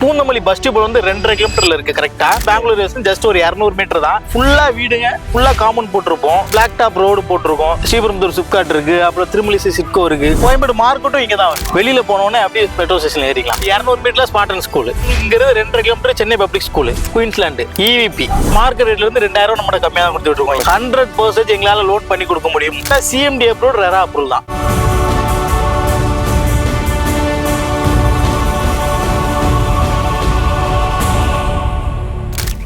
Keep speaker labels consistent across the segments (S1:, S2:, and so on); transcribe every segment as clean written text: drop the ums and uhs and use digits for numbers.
S1: Poonamallee bus depot வந்து 2.5 கிலோமீட்டர்ல இருக்கு. கரெக்டா பெங்களூர் ஜஸ்ட் ஒரு 200 மீட்டர் தான். ஃபுல்லா வீடுங்க, ஃபுல்லா காம்பவுண்ட் போட்டிருப்போம். பிளாக் டாப் ரோடு போட்டிருக்கோம். ஸ்ரீபெரும்புதூர் சிப்காட் இருக்கு, அப்புறம் திருமலை சிட்கோ இருக்கு. கோயம்பேடு மார்க்கெட்டும் இங்க தான். வெளியில போனோடனே அப்படியே பெட்ரோல் ஸ்டேஷன் ஏறிக்கலாம். 200 மீட்டர்ல ஸ்பாட்டன் ஸ்கூல். இங்க இருந்து 2.5 kilometre Chennai public school, Queensland. EVP market ரேட்ல இருந்து 2000 நம்ம கம்மியா தான் கொடுத்துட்டு இருக்கோம். 100% எங்களால லோட் பண்ணி கொடுக்க முடியும். CMD அப்ரூவ், ரெரா அப்ரூவல் தான்.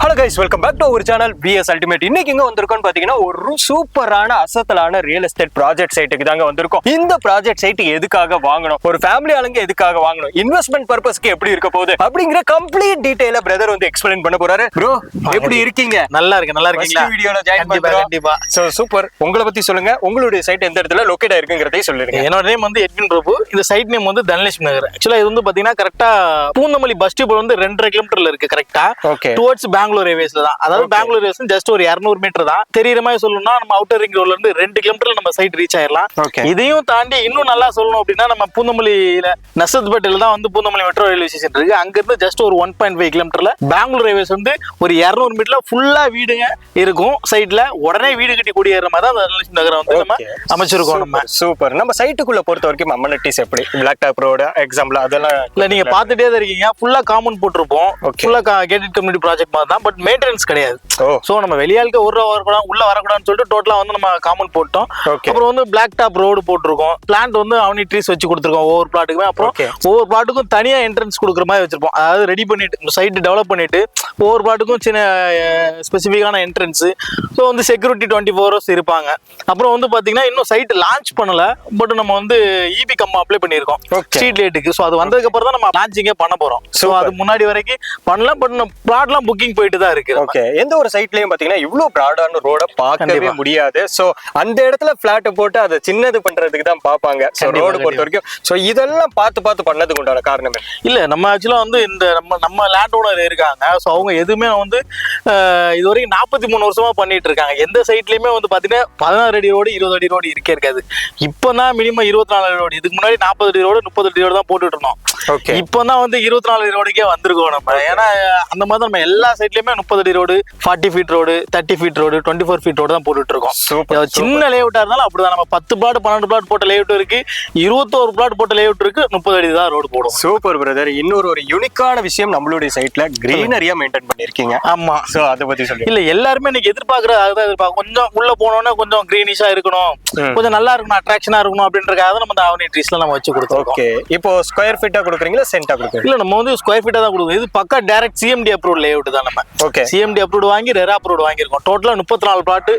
S2: Hello guys, welcome back to our channel BS Ultimate. இன்னைக்கு இங்க வந்திருக்கோம்னு பாத்தீங்கன்னா ஒரு சூப்பரான அசத்தலான ரியல் எஸ்டேட் ப்ராஜெக்ட் சைட்டுக்கு தாங்க வந்திருக்கோம். இந்த ப்ராஜெக்ட் சைட் எதுக்காக வாங்கணும், ஒரு ஃபேமிலி ஆளுங்க எதுக்காக வாங்கணும், இன்வெஸ்ட்மெண்ட் பர்பஸ்க்கு எப்படி இருக்க போகுது அப்படிங்கிற கம்ப்ளீட் டீடைல பிரதர் வந்து எக்ஸ்பிளைன் பண்ண போறாரு. ப்ரோ, எப்படி இருக்கீங்க?
S1: நல்லா இருக்கீங்களா?
S2: வீடியோல ஜாயின் பண்ணுங்க. கண்டிப்பா. So super. உங்களை பத்தி சொல்லுங்க, உங்களுடைய சைட் எந்த இடத்துல லொகேட் ஆயிருக்குங்கறதை சொல்லுங்க.
S1: என்னோட நேம் வந்து எட்வின் பிரபு. இந்த சைட் நேம் வந்து தனலட்சுமி நகர். ஆக்சுவலா இது வந்து பாத்தீங்கன்னா கரெக்டா பூந்தமல்லி பஸ் டிப்போ வந்து 2.5 கிலோமீட்டர்ல இருக்கு. கரெக்டா டுவர்ட்ஸ் பெங்களூர் ஹைவேஸ்ல தான். அதாவது பெங்களூர் ஹைவேஸ் ஜஸ்ட் ஒரு 200 மீட்டர் தான். தெரியுற மாதிரி சொல்லணும்னா நம்ம அவுட்டர் ரிங் ரோட்ல இருந்து 2 கிலோமீட்டர்ல நம்ம சைட் ரீச் ஆயிடலாம். இதையும் தாண்டி இன்னும் நல்லா சொல்லணும் அப்படின்னா நம்ம பூந்தமல்லியில நசத்பேட்டையில தான் வந்து பூந்தமல்லி மெட்ரோ ரயில்வே ஸ்டேஷன் இருக்கு. அங்க இருந்து ஜஸ்ட் ஒரு 1.5 கிலோமீட்டர்ல பெங்களூர் ஹைவேஸ் வந்து ஒரு 200 மீட்டர்ல ஃபுல்லா வீடுங்க இருக்கும். சைட்ல உடனே வீடு கட்டி குடியேற மாதிரி தான் தனலட்சுமி நகரை வந்து நம்ம அமைச்சிருக்கோம். நம்ம சூப்பர்.
S2: நம்ம சைட்டுக்குள்ள பொறுத்த வரைக்கும் அமெனிட்டிஸ் எப்படி, பிளாக் டாப் ரோடு எக்ஸாம்பிள் அதெல்லாம்
S1: இல்ல, நீங்க பாத்துட்டே தான் இருக்கீங்க. ஃபுல்லா காம்பவுண்ட் போட்டிருப்போம். ஃபுல்லா கேட்டட் கம்யூனிட்டி ப்ராஜெக்ட் மாதிரி தான். பட் மெயின்டெனன்ஸ் கிடையாது. சோ நம்ம வெளியாளுக்கு ஒரு வரக்கூடாது, உள்ள வரக்கூடாதுன்னு சொல்லிட்டு டோட்டலா வந்து நம்ம காம்பவுண்ட் போட்டோம். அப்புறம் வந்து பிளாக் டாப் ரோடு போட்டிருக்கோம். பிளான்ட் வந்து அவனி ட்ரீஸ் வச்சு கொடுத்துருக்கோம் ஒவ்வொரு பிளாட்டுக்குமே. அப்புறம் ஒவ்வொரு பிளாட்டுக்கும் தனியா என்ட்ரன்ஸ் கொடுக்குற மாதிரி வச்சிருப்போம். அதாவது ரெடி பண்ணிட்டு சைட் டெவலப் பண்ணிட்டு ஒவ்வொரு பிளாட்டுக்கும் சின்ன ஸ்பெசிஃபிக்கான என்ட்ரன்ஸ். ஸோ வந்து செக்யூரிட்டி 24 hours இருப்பாங்க. அப்புறம் வந்து பாத்தீங்கன்னா இன்னும் சைட் லான்ச் பண்ணல. பட் நம்ம வந்து EB கம்மா அப்ளை பண்ணியிருக்கோம் ஸ்ட்ரீட் லைட்டுக்கு. ஸோ அது வந்ததுக்கு அப்புறம் தான் நம்ம லான்ச்சிங்கே பண்ண போறோம். ஸோ அது முன்னாடி வரைக்கும் பண்ணலாம். பட் பிளாட்லாம் புக்கிங் போயிட்டு தான் இருக்கு.
S2: ஓகே. எந்த ஒரு சைட்லயும் பாத்தீங்கன்னா இவ்வளவு பிராடான ரோட பார்க்கவே முடியாது. சோ அந்த இடத்துல பிளாட் போட்டு அதை சின்னது பண்றதுக்கு தான் பாப்பாங்க ரோடு பொறுத்த வரைக்கும். சோ இதெல்லாம் பார்த்து பண்ணதுக்கு உண்டான காரணமே
S1: இல்ல, நம்ம ஆக்சுவலா வந்து இந்த நம்ம லேண்ட் ஓனர் இருக்காங்க. ஸோ அவங்க எதுவுமே வந்து இது வரைக்கும் 43 வருஷமா பண்ணிட்டு இருக்காங்க. எந்த சைட்லயுமே வந்து பாத்தீங்கன்னா 16 அடி ரோடு 20 அடி ரோடு இருக்கே இருக்காது. இப்பதான் மினிமம் 24 அடி ரோடு. இதுக்கு முன்னாடி 40 அடி ரோடு 30 அடி ரோடு தான் போட்டுட்டு இருந்தோம். இப்பதான் வந்து 24 அடி ரோடுக்கே வந்திருக்கோம் நம்ம. ஏன்னா அந்த மாதிரி நம்ம எல்லா சைட்லயுமே 30 அடி road, 40 feet road, 30 feet road, 24 feet road தான் போட்டுட்டு இருக்கோம். சின்ன லேஅவுட்டா இருந்தாலும் அப்படிதான். நம்ம 10 பிளாட் 12 பிளாட் போட்ட லேஅவுட் இருக்கு, 21 பிளாட் போட்ட லேஅவுட் இருக்கு, 30 அடி தான் ரோடு போடும்.
S2: Super brother. இன்னொரு யூனிக்கான விஷயம், நம்மளுடைய சைட்ல கிரீனரியா மெயின்டைன் பண்ணிருக்கீங்க.
S1: ஆமா.
S2: சோ அத பத்தி சொல்லுங்க.
S1: இல்ல, எல்லாருமே இன்னைக்கு எதிர்பார்க்கறது அதுதான் எதிர்பார்க்க. கொஞ்சம் உள்ள போனோம்னா கொஞ்சம் கிரீனிஷா இருக்கணும், கொஞ்சம் நல்லா இருக்கணும், அட்ராக்ஷனா இருக்கணும் அப்படின்றதுக்காக நம்ம அந்த அவனி ட்ரீஸ்ல நம்ம வச்சு கொடுத்தோம்.
S2: ஓகே. இப்போ ஸ்கொயர் ஃபீட்டா கொடுக்குறீங்களா சென்டா கொடுக்குறீங்க?
S1: இல்ல, நம்ம வந்து ஸ்கொயர் ஃபீட்டா தான் கொடுக்குறோம். இது பக்கா டைரக்ட் CMD அப்ரூவ் லேஅவுட் தான். நம்ம CMD அப்ரூவ் வாங்கி ரெரா அப்ரூவ் வாங்கியிருக்கோம். டோட்டலா 34 பிளாட்,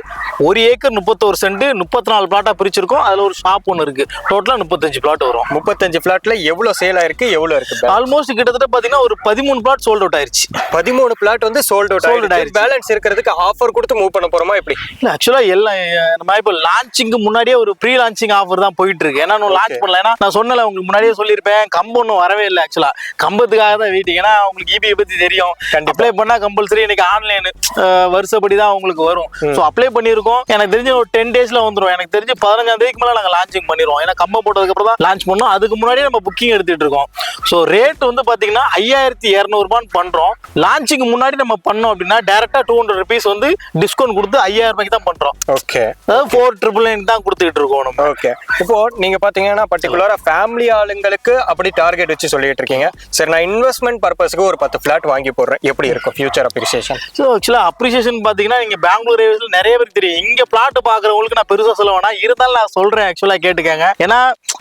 S1: 1 ஏக்கர் 31 சென்ட், 34 பிளாட்டா பிரிச்சிருக்கோம். அதுல ஒரு ஷாப் ஒன்னு இருக்கு. டோட்டலா 35 பிளாட் வரும்.
S2: 35 பிளாட்ல எவ்வளவு சேல் ஆயிருக்கு, எவ்வளவு இருக்கு?
S1: ஆல்மோஸ்ட் கிட்டத்தட்ட பாத்தீங்கன்னா ஒரு 13 பிளாட் சோல்ட் அவுட் ஆயிருச்சு.
S2: 13 பிளாட் வந்து சோல்ட் அவுட் ஆயிருச்சு. பேலன்ஸ் இருக்கிறதுக்கு ஆஃபர் கொடுத்து மூவ் பண்ண போறோமா எப்படி?
S1: இல்ல, ஆக்சுவலா எல்லாம் நம்ம இப்போ லான்ச்சிங்க்கு முன்னாடியே ஒரு ப்ரீ லான்ச்சிங் ஆஃபர் தான் போயிட்டு இருக்கு. ஏன்னா லான்ச் பண்ணல. ஏன்னா நான் சொன்னல உங்களுக்கு முன்னாடியே சொல்லியிருப்பேன், கம்பு ஒன்றும் வரவே இல்லை. ஆக்சுவலா கம்பத்துக்காக தான் வெயிட்டிங். ஏன்னா உங்களுக்கு EB பத்தி தெரியும். அப்ளை பண்ணா கம்பல்சரி இன்னைக்கு ஆன்லைன் வருஷப்படி தான் உங்களுக்கு வரும். ஸோ அப்ளை பண்ணியிருக்கோம். எனக்கு தெரிஞ்ச ஒரு 10 டேஸ்ல வந்துடும். எனக்கு தெரிஞ்சு 15ஆம் தேதிக்கு மேலே நாங்கள் லான்ச்சிங் பண்ணிடுவோம். ஏன்னா கம்பம் போட்டதுக்கு அப்புறம் தான் லான்ச் பண்ணோம். அதுக்கு முன்னாடியே நம்ம புக்கிங் எடுத்துட்டு இருக்கோம். ஸோ ரேட் வந்து பாத்தீங்கன்னா 5200 பண்றோம். லான்ச்சிங் முன்னாடி நம்ம பண்ணோம் அப்படின்னா டைரக்டா 200 rupees வந்து டிஸ்கவுண்ட் கொடுத்து 5000 ரூபாய்க்கு தான் பண்றோம்.
S2: ஓகே.
S1: அதாவது 4999 தான் கொடுத்துட்டு இருக்கோம் நம்ம.
S2: ஓகே. இப்போ நீங்க பாத்தீங்கன்னா பர்டிகுலரா ஃபேமிலி ஆளுங்களுக்கு அப்படி டார்கெட் வச்சு சொல்லிட்டு இருக்கீங்க. சரி, நான் இன்வெஸ்ட்மெண்ட் பர்பஸ்க்கு ஒரு 10 பிளாட் வாங்கி போடுறேன், எப்படி இருக்கும் ஃபியூச்சர் அப்ரிசியேஷன்?
S1: ஸோ ஆக்சுவலா அப்ரிசியேஷன் பாத்தீங்கன்னா நீங்க பெங்களூர் ஹைவேஸ்ல நிறைய பேருக்கு தெரியும். இங்க பிளாட் பாக்குறவங்களுக்கு நான் பெருசா சொல்ல வேணாம், இருந்தாலும் நான் சொல்றேன். ஆக்சுவலா கேட்டுக்கங்க. ஏன்னா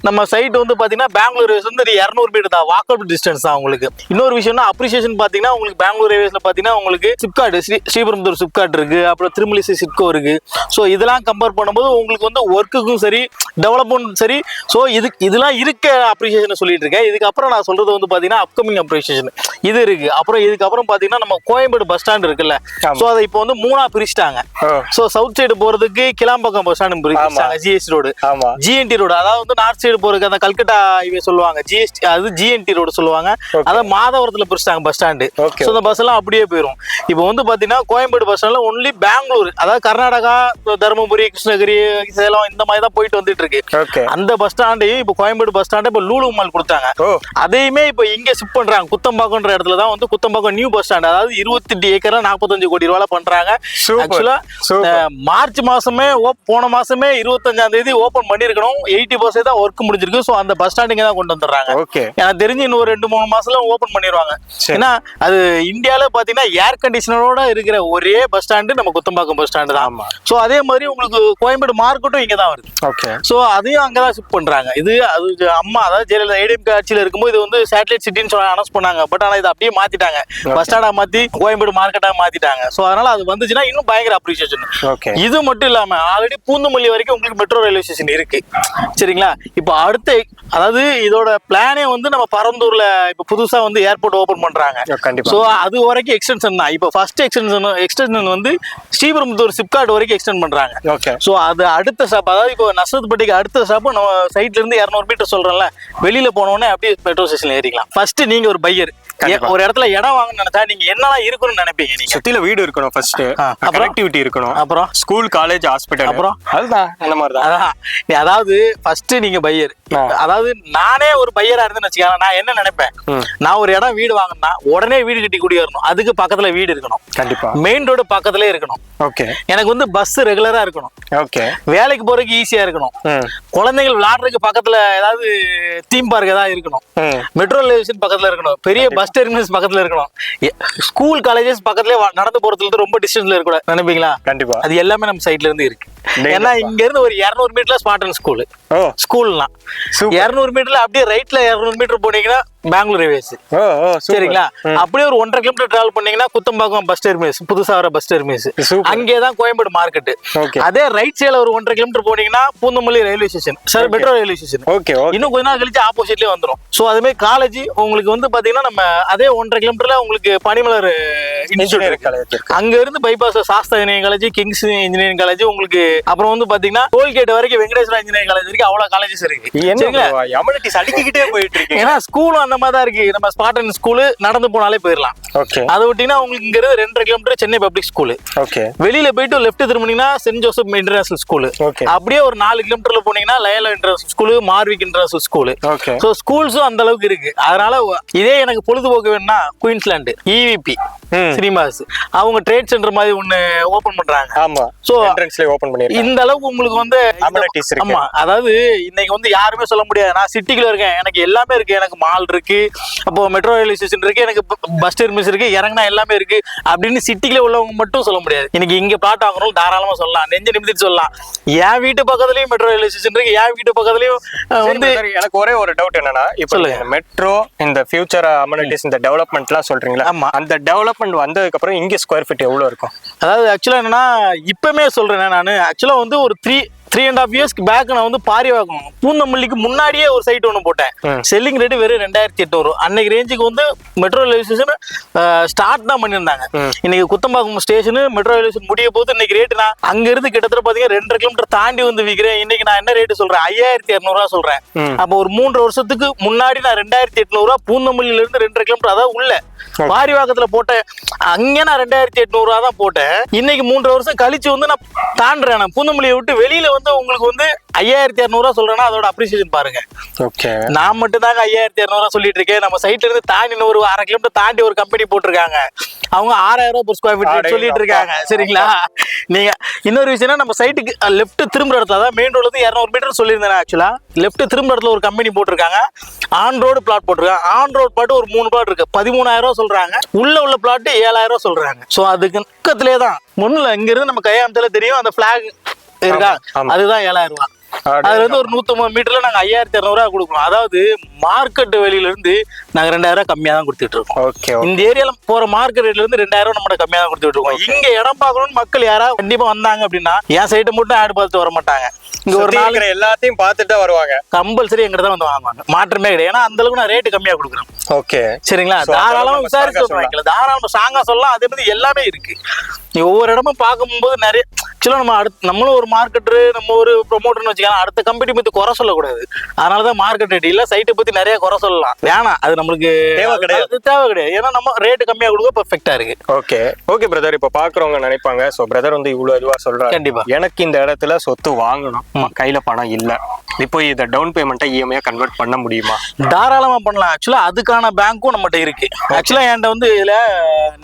S1: நம்ம சைட் வந்து பாத்தீங்கன்னா பெங்களூர் ஹைவேஸ் வந்து 200 மீட்டர் தான், வாக்கபிள் டிஸ்டன்ஸ் தான் உங்களுக்கு. இன்னொரு விஷயம்னா அப்ரிசியேஷன் பாத்தீங்கன்னா உங்களுக்கு பெங்களூர் ஹைவேஸ்ல பாத்தீங்கன்னா உங்களுக்கு சிப்காட், ஸ்ரீபெரும்புதூர் சிப்காட் இருக்கு, அப்புறம் திருமலை சிட்கோ இருக்கு. ஸோ இதெல்லாம் கம்பேர் பண்ணும்போது உங்களுக்கு வந்து ஒர்க்குக்கும் சரி, டெவலப்மெண்ட் சரி. ஸோ இதெல்லாம் இருக்க அப்ரிசியேஷன் சொல்லிட்டு இருக்கேன். இதுக்கப்புறம் நான் சொல்றது வந்து பாத்தீங்கன்னா அப்கமிங் அப்ரிசியேஷன் இது இருக்கு. அப்புறம் இதுக்கப்புறம் பாத்தீங்கன்னா நம்ம கோயம்பேடு பஸ் ஸ்டாண்ட் இருக்குல்ல, சோ அதை இப்போ வந்து 3ஆ பிரிச்சிட்டாங்க. சோ சவுத் சைடு போறதுக்கு கிளாம்பாக்கம் பஸ் ஸ்டாண்ட் பிரிச்சிட்டாங்க, ஜிஎஸ்டி ரோடு, ஜிஎன்டி ரோடு. அதாவது வந்து நார்த் சைடு போறதுக்கு அந்த கல்கட்டா ஹைவே சொல்லுவாங்க, ஜிஎஸ்டி அது ஜிஎன்டி ரோடு சொல்லுவாங்க. அதான் மாதவரத்துல பிரிச்சிட்டாங்க பஸ் ஸ்டாண்டு. சோ அந்த பஸ் எல்லாம் அப்படியே போயிடும். இப்போ வந்து பாத்தீங்கன்னா கோயம்பேடு பஸ் ஸ்டாண்ட்ல ஒன்லி பெங்களூர், அதாவது கர்நாடகா, தருமபுரி, கிருஷ்ணகிரி, சேலம் இந்த மாதிரி தான் போயிட்டு வந்துட்டு இருக்கு. அந்த பஸ் ஸ்டாண்டையும் இப்போ கோயம்பேடு பஸ் ஸ்டாண்டை இப்போ லூலு மால் கொடுத்தாங்க. அதையுமே இப்போ இங்க ஷிஃப்ட் பண்றாங்க. குத்தம்பாக்கம்ன்ற இடத்துல தான் வந்து குத்தம்பாக்கம் நியூ பஸ் ஸ்டாண்ட், அதாவது 28 ஏக்கர்ல 45 கோடி ரூபாய் பண்றாங்க. ஆக்சுவலா மார்ச் மாசமே போன மாசமே 25ஆம் தேதி ஓபன் பண்ணிருக்கணும். 80% தான் ஒர்க் முடிஞ்சிருக்கு. சோ அந்த பஸ் ஸ்டாண்டிங்க தான் கொண்டு வந்துடுறாங்க. எனக்கு தெரிஞ்சு இன்னும் 2-3 மாசத்துல ஓபன் பண்ணிடுவாங்க. ஏன்னா அது இந்தியால பாத்தீங்கன்னா ஏர் கண்டிஷனரோட இருக்கிற ஒரே பஸ் ஸ்டாண்டு நம்ம குத்தம்பாக்கம் பஸ் ஸ்டாண்டு தான். சோ அதே மாதிரி உங்களுக்கு கோயம்பேடு மார்க்கெட்டும் இங்க தான் வருது. சோ அதையும் அங்கதான் ஷிஃப்ட் பண்றாங்க. இது அது அம்மா, அதாவது ஜெயலலிதா ஏடிஎம்கே ஆட்சியில இருக்கும்போது இது வந்து சேட்டலைட் சிட்டின்னு சொல்லி அனௌன்ஸ் பண்ணாங்க. பட் ஆனா இது அப்படியே மாத்திட்டாங்க, பஸ் ஸ்டாண்டா மாத்தி கோயம்பேடு மார்க்கெட்டா மாத்திட்டாங்க. சோ அதனால அது வந்துச்சுன்னா இன்னும் பயங்கர அப்ரிசியேஷன். இது மட்டும் இல்லாம ஆல்ரெடி பூந்தமல்லி வரைக்கும் உங்களுக்கு மெட்ரோ ரயில்வே ஸ்டேஷன் இருக்கு, சரிங்களா? இப்போ அடுத்த, அதாவது இதோட பிளானே வந்து நம்ம பரந்தூர்ல இப்ப புதுசா வந்து ஏர்போர்ட் ஓபன் பண்றாங்க. சோ அது வரைக்கும் எக்ஸ்டென்ஷன் தான். இப்போ ஃபர்ஸ்ட் எக்ஸ்டென்ஷன் வந்து ஸ்ரீபெரும்புத்தூர் சிப்காட் வரைக்கும் எக்ஸ்டெண்ட் பண்றாங்க. சோ அது அடுத்த ஸ்டாப், அதாவது இப்போ நசரத்பட்டிக்கு அடுத்த ஸ்டாப் நம்ம சைட்ல இருந்து 200 மீட்டர் சொல்றேன்ல, வெளியில போனோடனே அப்படியே மெட்ரோ ஸ்டேஷன்ல ஏறிக்கலாம். ஃபர்ஸ்ட் நீங்க ஒரு பையர் ஒரு இடத்துல இடம் வாங்கணும்னு நினைச்சா நீங்க என்னலாம் இருக்கணும்னு நினைப்பீங்க? நீங்க
S2: சுத்தில வீடு இருக்கணும், ஃபர்ஸ்ட் கனெக்டிவிட்டி இருக்கணும்,
S1: அப்புறம்
S2: ஸ்கூல், காலேஜ், ஹாஸ்பிடல், அப்புறம் அதுதான் அந்த மாதிரி தான்.
S1: அதாவது ஃபர்ஸ்ட் நீங்க பையர், அதாவது நானே ஒரு பையரா இருந்து வச்சுக்கோங்க, நான் என்ன நினைப்பேன், நான் ஒரு இடம் வீடு வாங்கினா உடனே வீடு கட்டி குடியேறணும். அதுக்கு பக்கத்துல வீடு இருக்கணும், கண்டிப்பா மெயின் ரோடு பக்கத்துல இருக்கணும். ஓகே. எனக்கு வந்து பஸ் ரெகுலரா இருக்கணும். ஓகே. வேலைக்கு போறதுக்கு ஈஸியா இருக்கணும். குழந்தைகள் விளையாடுறதுக்கு பக்கத்துல ஏதாவது தீம் பார்க் ஏதாவது இருக்கணும். மெட்ரோ ரயில்வே ஸ்டேஷன் பக்கத்துல இருக்கணும். பெரிய பஸ் டெர்மினஸ் பக்கத்துல இருக்கணும். ஸ்கூல், காலேஜஸ் பக்கத்துல நடந்து போறதுல இருந்து ரொம்ப டிஸ்டன்ஸ்ல இருக்க கூடாது, நினைப்பீங்களா? கண்டிப்பா. அது எல்லாமே நம்ம சைட்ல இருந்து இருக்கு. ஏன்னா இங்க இருந்து ஒரு 200 மீட்டர்ல ஸ்பாட்டன் ஸ்கூல்லாம் 200 மீட்டர்ல அப்படியே ரைட்ல 200 மீட்டர் போனீங்கன்னா பெங்களூர் ரயில்வேஸ், சரிங்களா? அப்படியே ஒரு 1.5 கிலோமீட்டர் டிராவல் பண்ணீங்கன்னா குத்தம்பாக்கம் பஸ் டெர்மினஸ், புதுசா வர பஸ் டெர்மினஸ், அங்கேதான் கோயம்பேடு மார்க்கெட். அதே ரைட் சைடுல ஒரு 1.5 கிலோமீட்டர் போனீங்கன்னா Poonamallee railway station, sir metro railway station. இன்னும் கொஞ்ச நாள் கழிச்சு ஆப்போசிட்லயே வந்துடும். சோ அதே மாதிரி காலேஜ் உங்களுக்கு வந்து பாத்தீங்கன்னா நம்ம அதே 1.5 கிலோமீட்டர்ல உங்களுக்கு பனிமலர் இன்ஸ்டிடியூட் இருக்கு. அங்க இருந்து bypass Sastha engineering college, Kings engineering college, உங்களுக்கு அப்புறம் வந்து பாத்தீங்கன்னா டோல்கேட் வரைக்கும் வெங்கடேஸ்வரா இன்ஜினியரிங் காலேஜ் வரைக்கும் அவ்வளவு காலேஜஸ் இருக்கு. அடிக்கிட்டே போயிட்டு இருக்கு. ஏன்னா ஸ்கூலும் அந்த மாதிரி தான் இருக்கு. நம்ம ஸ்பாட்டன் ஸ்கூல் நடந்து போனாலே போயிடலாம். அதை விட்டீங்கன்னா உங்களுக்கு இங்க இருந்து 2.5 கிலோமீட்டர் சென்னை பப்ளிக் ஸ்கூல். வெளியில போயிட்டு லெஃப்ட் திரும்பினீங்கன்னா சென்ட் ஜோசப் இன்டர்நேஷனல் ஸ்கூல். அப்படியே ஒரு 4 கிலோமீட்டர்ல போனீங்கன்னா லயலா இன்டர்நேஷனல் ஸ்கூல், மார்விக் இன்டர்நேஷனல் ஸ்கூல். சோ ஸ்கூல்ஸும் அந்த அளவுக்கு இருக்கு. அதனால இதே எனக்கு பொழுதுபோக்கு வேணும்னா குயின்ஸ்லாந்து இவிபி சினிமாஸ் அவங்க ட்ரேட் சென்டர் மாதிரி ஒண்ணு ஓபன் பண்றாங்க. ஆமா. சோ என்ட்ரன்ஸ்ல ஓபன் பண்ணிருக்காங்க. இந்த அளவுக்கு உங்களுக்கு வந்து அமெனிட்டிஸ் இருக்கு. ஆமா. அதாவது இன்னைக்கு வந்து யாருமே சொல்ல முடியாது நான் சிட்டிக்குள்ள இருக்கேன், எனக்கு எல்லாமே இருக்கு, எனக்கு மால் இருக்கு, அப்போ மெட்ரோ ரயில்வே ஸ்டேஷன் இருக்கு, எனக்கு பஸ் டெர்மினஸ் இருக்கு, இறங்கினா எல்லாமே இருக்கு அப்படின்னு சிட்டிக்குள்ள உள்ளவங்க மட்டும் சொல்ல முடியாது. இன்னைக்கு இங்க பிளாட் வாங்கணும் தாராளமா சொல்லலாம், நெஞ்சு நிமித்திட்டு சொல்லலாம். என் வீட்டு பக்கத்துலயும் மெட்ரோ ரயில்வே ஸ்டேஷன் இருக்கு, என் வீட்டு பக்கத்துலயும் வந்து. எனக்கு ஒரே ஒரு டவுட் என்னன்னா, இப்போ மெட்ரோ இந்த ஃபியூச்சர் அமெனிட்டிஸ் இந்த டெவலப்மெண்ட்லாம் சொல்றீங்களா, அந்த டெவலப்மெண்ட் வந்ததுக்கு அப்புறம் இங்க ஸ்கொயர் ஃபீட் எவ்வளவு இருக்கும்? அதாவது ஆக்சுவலா என்னன்னா இப்பமே சொல்றேன் நான், ஆக்சுவலா வந்து ஒரு 3.5 இயர்ஸ்க்கு பேக் நான் வந்து பாரிவாக்கம் பூந்தமல்லிக்கு முன்னாடியே ஒரு சைட் ஒன்று போட்டேன். செல்லிங் ரேட் வெறும் 2800. அன்னைக்கு ரேஞ்சுக்கு வந்து மெட்ரோ ரயில்வே ஸ்டேஷன் ஸ்டார்ட் தான் பண்ணியிருந்தாங்க. இன்னைக்கு Kuthambakkam station metro railway station முடிய போது இன்னைக்கு ரேட்டு நான் அங்க இருந்து கிட்டத்தட்ட பாத்தீங்கன்னா 2.5 கிலோமீட்டர் தாண்டி வந்து விற்கிறேன். இன்னைக்கு நான் என்ன ரேட்டு சொல்றேன், 5200 சொல்றேன். அப்போ ஒரு 3 வருஷத்துக்கு முன்னாடி நான் 2800 பூந்தமல்லியில இருந்து 2.5 கிலோமீட்டர் அதாவது உள்ள பாரிவாக்கத்துல போட்டேன். அங்க நான் 2800 தான் போட்டேன். இன்னைக்கு 3 வருஷம் கழிச்சு வந்து நான் தாண்டுறேன். நான் பூந்தமல்லியை விட்டு வெளியில வந்து உங்களுக்கு வந்து 5200 சொல்றேன்னா அதோட அப்ரிசியேஷன் பாருங்க. நான் மட்டும் தாங்க 5200 சொல்லிட்டு இருக்கேன். நம்ம சைட்ல இருந்து தாண்டி ஒரு 1/2 கிலோமீட்டர் தாண்டி ஒரு கம்பெனி போட்டிருக்காங்க, அவங்க 6000 per ஸ்கொயர் ஃபீட் சொல்லிட்டு இருக்காங்க, சரிங்களா? நீங்க இன்னொரு விஷயம், நம்ம சைட்டுக்கு லெஃப்ட் திரும்புற இடத்துல தான் மெயின் ரோட்ல இருந்து 200 மீட்டர் சொல்லியிருந்தேன். ஆக்சுவலா லெஃப்ட் திரும்புற இடத்துல ஒரு கம்பெனி போட்டிருக்காங்க, ஆன் ரோடு பிளாட் போட்டிருக்காங்க. ஆன் ரோடு பிளாட் ஒரு 3 பிளாட் இருக்கு, 13000 சொல்றாங்க. உள்ள பிளாட் 7000 சொல்றாங்க. சோ அதுக்கு பக்கத்திலே தான் ஒண்ணுல இங்க இருந்து நம்ம கையாமத்துல தெரியும் அந்த பிளாக் இருக்கா, அதுதான் 7000 ரூபாய். அதுல இருந்து ஒரு 150 மீட்டர்ல நாங்க 5200 கொடுக்குறோம். அதாவது மார்க்கெட் வெளியில இருந்து நாங்க 2000 கம்மியா தான் கொடுத்துட்டு இருக்கோம். இந்த ஏரியால போற மார்க்கெட் ரேட்ல இருந்து 2000 நம்ம கம்மியா தான் கொடுத்துட்டு இருக்கோம். இங்க இடம் பார்க்கணும்னு மக்கள் யாராவது கண்டிப்பா வந்தாங்க அப்படின்னா என் சைட்டை மட்டும் ஆடு பார்த்துட்டு வர மாட்டாங்க. இங்க ஒரு நாள்
S2: எல்லாத்தையும் பார்த்துட்டு வருவாங்க.
S1: கம்பல்சரி எங்கிட்ட தான் வந்து வாங்குவாங்க. மாற்றமே கிடையாது. ஏன்னா அந்த அளவுக்கு நான் ரேட்டு கம்மியா கொடுக்குறேன்.
S2: ஓகே
S1: சரிங்களா? தாராளமா விசாரிச்சு வாங்கிக்கலாம். தாராளமா சாங்கா சொல்லலாம். அதே மாதிரி எல்லாமே இருக்கு. நீ ஒவ்வொரு இடமும் பார்க்கும்போது நிறைய நம்ம நம்மளும் ஒரு மார்க்கெட்டரு, நம்ம ஒரு ப்ரொமோட்டர்னு வச்சுக்கலாம். அடுத்த கம்பெனி பத்தி குறை சொல்லக்கூடாது. அதனாலதான் மார்க்கெட் ரேட் இல்ல சைட்டை பத்தி நிறைய குறை சொல்லலாம். வேணாம், அது நம்மளுக்கு தேவை கிடையாது. ஏன்னா நம்ம ரேட்டு கம்மியா கொடுக்க பெர்ஃபெக்ட்டா இருக்கு.
S2: Okay brother. இப்ப பாக்குறவங்க நினைப்பாங்க, சோ பிரதர் வந்து இவ்வளவு இதுவா சொல்றாரு.
S1: கண்டிப்பா
S2: எனக்கு இந்த இடத்துல சொத்து வாங்கணும், கையில பணம் இல்ல, இப்போ இதை டவுன் பேமெண்ட்டை இஎம்ஐ கன்வெர்ட் பண்ண முடியுமா?
S1: தாராளமா பண்ணலாம். ஆக்சுவலா அதுக்கான பேங்க்கும் நம்மகிட்ட இருக்கு. ஆக்சுவலா என்கிட்ட வந்து இதுல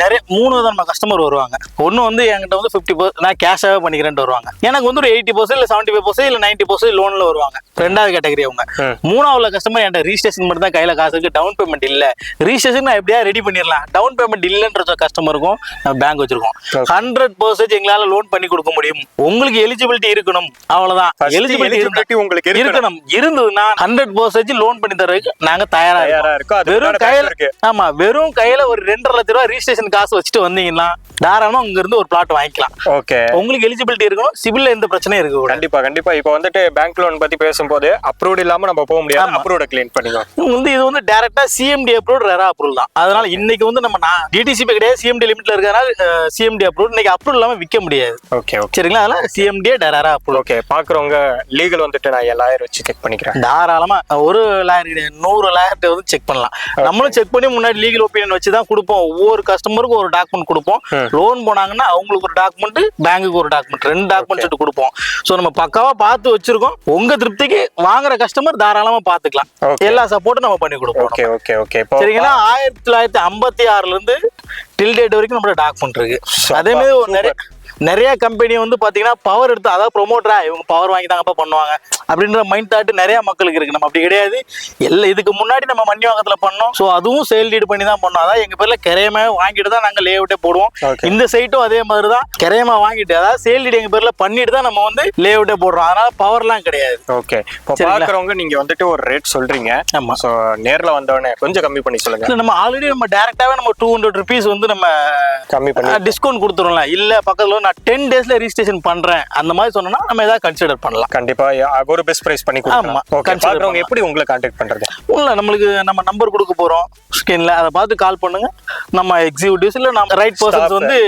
S1: நிறைய 3 விதமான கஸ்டமர் வருவாங்க. ஒன்னு வந்து என்கிட்ட வந்து 50% நான் கேஷாவே பண்ணிக்கிறேன்ட்டு வருவாங்க. எனக்கு வந்து ஒரு 80% இல்ல 75% இல்ல 90% லோன்ல வருவாங்க. ரெண்டாவது கேட்டகரி அவங்க. மூணாவது கஸ்டமர் என்கிட்ட ரிஜிஸ்ட்ரேஷன் மட்டும் தான் கையில காசு இருக்கு, டவுன் பேமெண்ட் இல்ல. ரிஜிஸ்ட்ரேஷன் நான் எப்படியா ரெடி பண்ணிடலாம், டவுன் பேமெண்ட் இல்லன்ற கஸ்டமருக்கும் நம்ம பேங்க் வச்சிருக்கோம். 100% எங்களால லோன் பண்ணி கொடுக்க முடியும். உங்களுக்கு எலிஜிபிலிட்டி இருக்கணும், அவ்வளவுதான். எலிஜிபிலிட்டி உங்களுக்கு இருக்கணும். இருந்ததுன்னா 100% லோன் பண்ணி தரதுக்கு நாங்க தயாரா இருக்கோம். வெறும் கையில வெறும் கையில ஒரு 2.5 லட்சம் ரூபாய் ரிஜிஸ்ட்ரேஷன் காசு வச்சுட்டு வந்தீங்கன்னா தாராளமா உங்க இருந்து ஒரு பிளாட் வாங்கிக்கலாம்.
S2: ஓகே,
S1: உங்களுக்கு எலிஜிபிலிட்டி இருக்கணும், சிபில்ல எந்த பிரச்சனையும் இருக்கு.
S2: கண்டிப்பா இப்போ வந்துட்டு பேங்க் லோன் பத்தி பேசும்போது அப்ரூவ்ட் இல்லாம நம்ம போக முடியாது. அப்ரூவ்ட க்ளீன் பண்ணிக்கலாம்.
S1: இது வந்து டைரக்டா சிஎம்டி அப்ரூவ்ட் ரெரா அப்ரூவல் தான். அதனால இன்னைக்கு வந்து நம்ம டிடிசிபி கிடையாது, சிஎம்டி லிமிட்ல இருக்கறனால சிஎம்டி அப்ரூவ்ட் இன்னைக்கு அப்ரூவ் இல்லாம விற்க முடியாது.
S2: ஓகே
S1: சரிங்களா? அதனால சிஎம்டி ரெரா அப்ரூவல்.
S2: ஓகே, பாக்குறவங்க லீகல் வந்துட்டு நான் லாயர் வச்சு செக் பண்ணிக்கிறேன்.
S1: தாராளமா ஒரு லாயர் கிடையாது, 100 லாயர்ட்ட வந்து செக் பண்ணலாம். நம்மளும் செக் பண்ணி முன்னாடி லீகல் ஒப்பீனியன் வச்சு தான் கொடுப்போம். ஒவ்வொரு கஸ்டமருக்கும் ஒரு டாக்குமெண்ட் கொடுப்போம். லோன் போனாங்கன்னா அவங்களுக்கு ஒரு டாக்குமெண்ட், பேங்குக்கு ஒரு டாக்குமெண்ட், 2 டாக்குமெண்ட் கொடுப்போம். சோ நம்ம பக்காவா பார்த்து வச்சிருக்கோம். உங்க திருப்திக்கு வாங்குற கஸ்டமர் தாராளமா பாத்துக்கலாம். எல்லா சப்போர்ட்டும் நம்ம பண்ணி கொடுப்போம். சரிங்களா? 1956ல இருந்து டில் டேட் வரைக்கும் நம்மளோட டாக்குமெண்ட் இருக்கு. அதே மாதிரி நிறைய கம்பெனி வந்து பாத்தீங்கன்னா பவர் எடுத்து, அதாவது ப்ரொமோட்டரா இவங்க பவர் வாங்கி தாங்கப்பா பண்ணுவாங்க அப்படின்ற மைண்ட் தாட் நிறைய மக்களுக்கு இருக்கு. நம்ம அப்படி கிடையாது. எல்லாம் இதுக்கு முன்னாடி நம்ம மண்ணிவாக்கத்துல பண்ணோம். ஸோ அதுவும் சேல் டீட் பண்ணி தான் பண்ணோம். அதாவது எங்க பேர்ல கிரையமா வாங்கிட்டு தான் நாங்க லே அவுட்டே போடுவோம். இந்த சைட்டும் அதே மாதிரி தான் கிரையமா வாங்கிட்டு, அதாவது சேல் டீட் எங்க பேர்ல பண்ணிட்டு தான் நம்ம வந்து லே அவுட்டே போடுறோம். அதனால பவர்லாம் கிடையாது.
S2: ஓகே, பாக்குறவங்க நீங்க வந்துட்டு ஒரு ரேட் சொல்றீங்க. ஆமா, ஸோ நேர்ல வந்தவொடனே கொஞ்சம் கம்மி பண்ணி சொல்லுங்க.
S1: நம்ம ஆல்ரெடி நம்ம டைரக்டாவே நம்ம 200 ருபீஸ் வந்து நம்ம
S2: கம்மி பண்ணி
S1: டிஸ்கவுண்ட் கொடுத்துருவோம்ல. இல்ல பக்கத்துல நான் 10 டேஸ்ல ரெஜிஸ்ட்ரேஷன் பண்றேன் அந்த மாதிரி சொன்னா நம்ம ஏதாவது கன்சிடர் பண்ணலாம்.
S2: கண்டிப்பா ஒரு பெஸ்ட் பிரைஸ் பண்ணி கொடுக்கலாம். ஓகே, பாக்குறவங்க எப்படி உங்களை கான்டாக்ட் பண்றது?
S1: இல்ல, நம்மளுக்கு நம்ம நம்பர் கொடுக்க போறோம் ஸ்கிரீன்ல, அதை பார்த்து கால் பண்ணுங்க. நம்ம எக்ஸிக்யூட்டிவ்ஸ் இல்ல நம்ம ரைட் பர்சன்ஸ் வந்து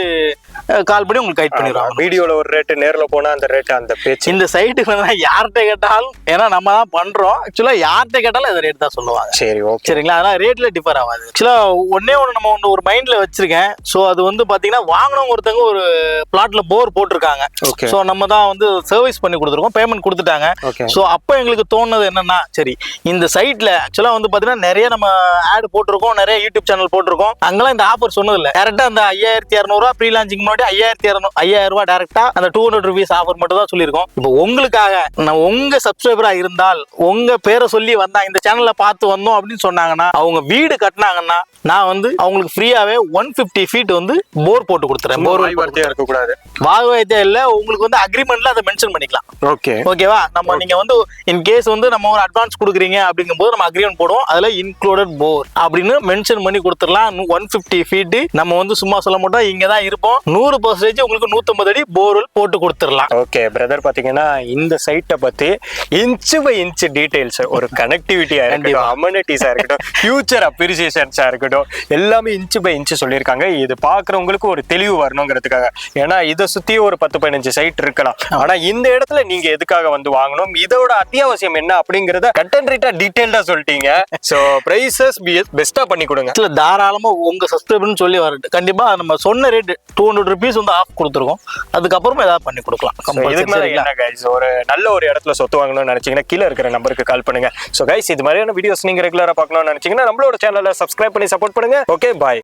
S1: கால் பண்ணி உங்களுக்கு கைட் பண்ணிடுவாங்க.
S2: வீடியோல ஒரு ரேட், நேர்ல போனா அந்த ரேட், அந்த பேச்சு.
S1: இந்த சைட்டுக்கு யார்கிட்ட கேட்டாலும், ஏன்னா நம்ம தான் பண்றோம், ஆக்சுவலா யார்கிட்ட கேட்டாலும் அந்த ரேட் தான் சொல்லுவாங்க.
S2: சரி, ஓகே,
S1: சரிங்களா? அதனால ரேட்ல டிஃபர் ஆகாது. ஆக்சுவலா ஒண்ணு நம்ம ஒரு மைண்ட்ல வச்சிருக்கேன். சோ அது வந்து பாத்தீங்கன்னா வாங்கணும், ஒருத்தவங்க ஒரு பிளாட்ல போர் போட்டிருக்காங்க. சோ நம்ம தான் வந்து சர்வீஸ் பண்ணி கொடுத்துருக்கோம், பேமெண்ட் கொடுத்துட்டாங்க. சோ அப்ப எங்களுக்கு தோணுது என்னன்னா, சரி இந்த சைட்ல ஆக்சுவலா வந்து பாத்தீங்கன்னா நிறைய நம்ம ஆட் போட்டிருக்கோம், நிறைய யூடியூப் சேனல் போட்டிருக்கோம். அங்கெல்லாம் இந்த ஆஃபர் சொன்னது இல்ல. டேரக்டா அந்த 5200 ப்ரீ லான்ச்சிங் முன்னாடி 5000 ரூபாய் டேரக்டா அந்த 200 ருபீஸ் ஆஃபர் மட்டும் தான் சொல்லியிருக்கோம். இப்போ உங்களுக்காக நான் உங்க சப்ஸ்கிரைபரா இருந்தால் உங்க பேரை சொல்லி வந்தா, இந்த சேனல்ல பார்த்து வந்தோம் அப்படின்னு சொன்னாங்கன்னா, அவங்க வீடு கட்டினாங்கன்னா நான் வந்து அவங்களுக்கு ஃப்ரீயாவே 150 ஃபீட் வந்து போர் போட்டு கொடுத்துறேன். போர் வாய்வார்த்தையா இருக்க கூடாது, வாய்வார்த்தையா இல்ல, உங்களுக்கு வந்து அக்ரிமெண்ட்ல அதை மென்ஷன் பண்ணிக்கலாம். ஓகேவா? நம்ம நீங்க வந்து இன் கேஸ் வந்து நம்ம ஒரு அட்வான்ஸ் கொடுக்குறீங்க அப்படிங்கும்போது நம்ம அக்ரிமெண்ட் போடுவோம். அதுல இன்க்ளூடட் போர் அப்படின்னு மென்ஷன் பண்ணி கொடுத்துடலாம். 150 ஃபீட் நம்ம வந்து சும்மா சொல்ல மாட்டோம், இங்க தான் இருப்போம். 100% உங்களுக்கு 150 அடி போர்வெல் போட்டு கொடுத்துடலாம்.
S2: ஓகே பிரதர், பாத்தீங்கன்னா இந்த சைட்டை பத்தி இன்ச் பை இன்ச் டீடைல்ஸ், ஒரு கனெக்டிவிட்டியா இருக்கட்டும், அமெனிட்டிஸா இருக்கட்டும், ஃபியூச்சர் அப்ரிசியேஷன்ஸா இருக்கட்டும், எல்லாமே இன்ச் பை இன்ச் சொல்லியிருக்காங்க. இது பாக்குறவங்களுக்கு ஒரு தெளிவு வரணுங்கிறதுக்காக. ஏன்னா இதை சுத்தி ஒரு 10-15 சைட் இருக்கலாம். ஆனா இந்த இடத்துல நீங்க எதுக்காக வந்து வாங்கணும், இதோட அத்தியாவசியம் என்ன அப்படிங்கறத கண்டென்ட் டீடைல்டா சொல்லிட்டீங்க. சோ பிரைசஸ் பெஸ்டா பண்ணி கொடுங்க.
S1: தாராளமா உங்க சப்ஸ்கிரைபர்னு சொல்லி வரட்டு. கண்டிப்பா நம்ம சொன்ன ரேட் 200 ருபீஸ் வந்து ஆஃப் கொடுத்துருக்கோம். அதுக்கப்புறமா ஏதாவது பண்ணி கொடுக்கலாம்.
S2: இதுக்கு மேல என்ன கைஸ், ஒரு நல்ல ஒரு இடத்துல சொத்து வாங்கணும்னு நினைச்சீங்கன்னா கீழே இருக்கிற நம்பருக்கு கால் பண்ணுங்க. சோ கைஸ், இது மாதிரியான வீடியோஸ் நீங்க ரெகுலரா பார்க்கணும்னு நினைச்சீங்கன்னா நம்மளோட சேனலை சப்ஸ்கிரைப் பண்ணி சப்போர்ட் பண்ணுங்க. ஓகே, பாய்.